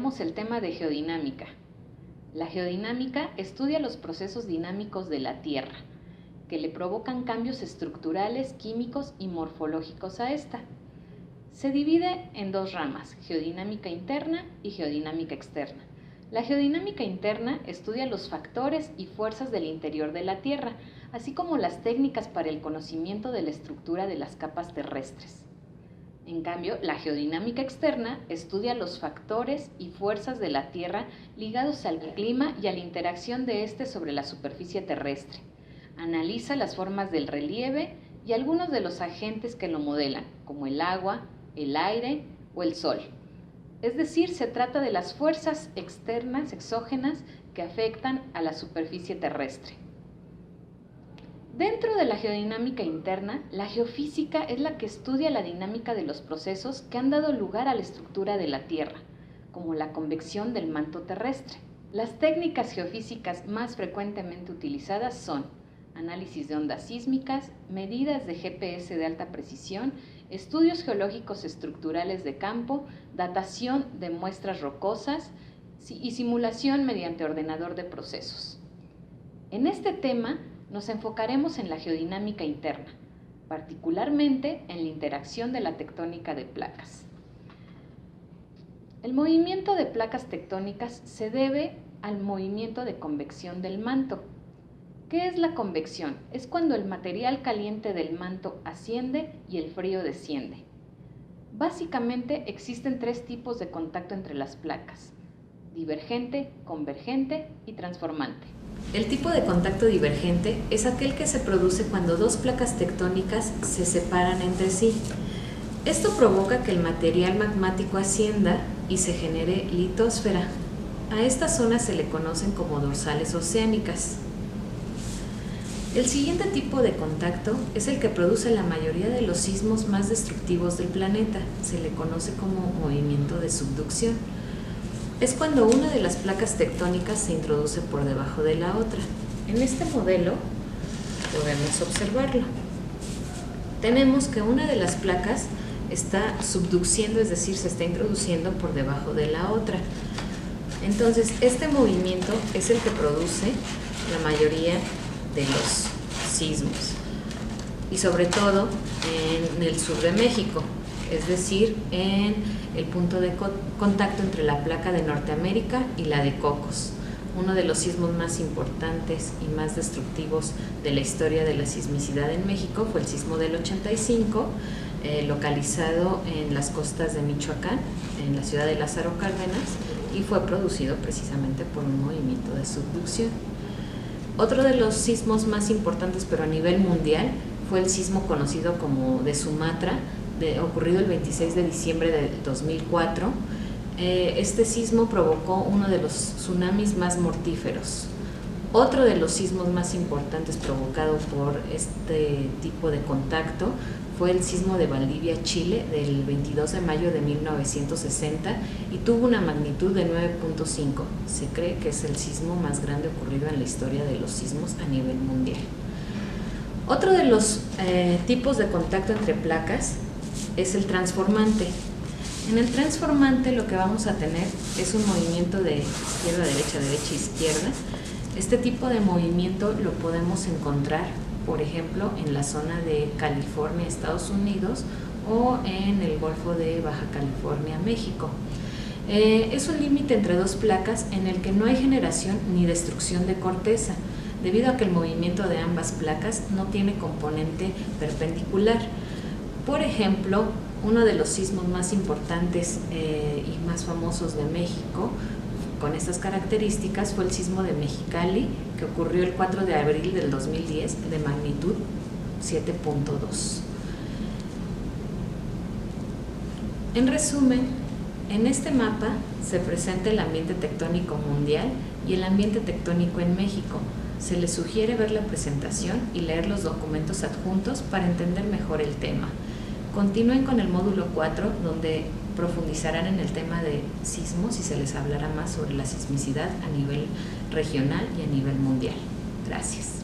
veremos el tema de geodinámica. La geodinámica estudia los procesos dinámicos de la Tierra, que le provocan cambios estructurales, químicos y morfológicos a esta. Se divide en dos ramas, geodinámica interna y geodinámica externa. La geodinámica interna estudia los factores y fuerzas del interior de la Tierra, así como las técnicas para el conocimiento de la estructura de las capas terrestres. En cambio, la geodinámica externa estudia los factores y fuerzas de la Tierra ligados al clima y a la interacción de éste sobre la superficie terrestre. Analiza las formas del relieve y algunos de los agentes que lo modelan, como el agua, el aire o el sol. Es decir, se trata de las fuerzas externas, exógenas, que afectan a la superficie terrestre. Dentro de la geodinámica interna, la geofísica es la que estudia la dinámica de los procesos que han dado lugar a la estructura de la Tierra, como la convección del manto terrestre. Las técnicas geofísicas más frecuentemente utilizadas son análisis de ondas sísmicas, medidas de GPS de alta precisión, estudios geológicos estructurales de campo, datación de muestras rocosas y simulación mediante ordenador de procesos. En este tema nos enfocaremos en la geodinámica interna, particularmente en la interacción de la tectónica de placas. El movimiento de placas tectónicas se debe al movimiento de convección del manto. ¿Qué es la convección? Es cuando el material caliente del manto asciende y el frío desciende. Básicamente existen tres tipos de contacto entre las placas: divergente, convergente y transformante. El tipo de contacto divergente es aquel que se produce cuando dos placas tectónicas se separan entre sí. Esto provoca que el material magmático ascienda y se genere litosfera. A esta zona se le conocen como dorsales oceánicas. El siguiente tipo de contacto es el que produce la mayoría de los sismos más destructivos del planeta. Se le conoce como movimiento de subducción. Es cuando una de las placas tectónicas se introduce por debajo de la otra. En este modelo podemos observarlo. Tenemos que una de las placas está subduciendo, es decir, se está introduciendo por debajo de la otra. Entonces, este movimiento es el que produce la mayoría de los sismos, y sobre todo en el sur de México, es decir, en el punto de contacto entre la placa de Norteamérica y la de Cocos. Uno de los sismos más importantes y más destructivos de la historia de la sismicidad en México fue el sismo del 85, localizado en las costas de Michoacán, en la ciudad de Lázaro Cárdenas, y fue producido precisamente por un movimiento de subducción. Otro de los sismos más importantes, pero a nivel mundial, fue el sismo conocido como de Sumatra, ocurrido el 26 de diciembre de 2004. Este sismo provocó uno de los tsunamis más mortíferos. Otro de los sismos más importantes provocado por este tipo de contacto fue el sismo de Valdivia, Chile, del 22 de mayo de 1960, y tuvo una magnitud de 9.5. Se cree que es el sismo más grande ocurrido en la historia de los sismos a nivel mundial. Otro de los tipos de contacto entre placas es el transformante. En el transformante lo que vamos a tener es un movimiento de izquierda a derecha, derecha a izquierda. Este tipo de movimiento lo podemos encontrar, por ejemplo, en la zona de California, Estados Unidos, o en el Golfo de Baja California, México. Es un límite entre dos placas en el que no hay generación ni destrucción de corteza, debido a que el movimiento de ambas placas no tiene componente perpendicular. Por ejemplo, uno de los sismos más importantes y más famosos de México con estas características fue el sismo de Mexicali, que ocurrió el 4 de abril del 2010, de magnitud 7.2. En resumen, en este mapa se presenta el ambiente tectónico mundial y el ambiente tectónico en México. Se les sugiere ver la presentación y leer los documentos adjuntos para entender mejor el tema. Continúen con el módulo 4, donde profundizarán en el tema de sismos y se les hablará más sobre la sismicidad a nivel regional y a nivel mundial. Gracias.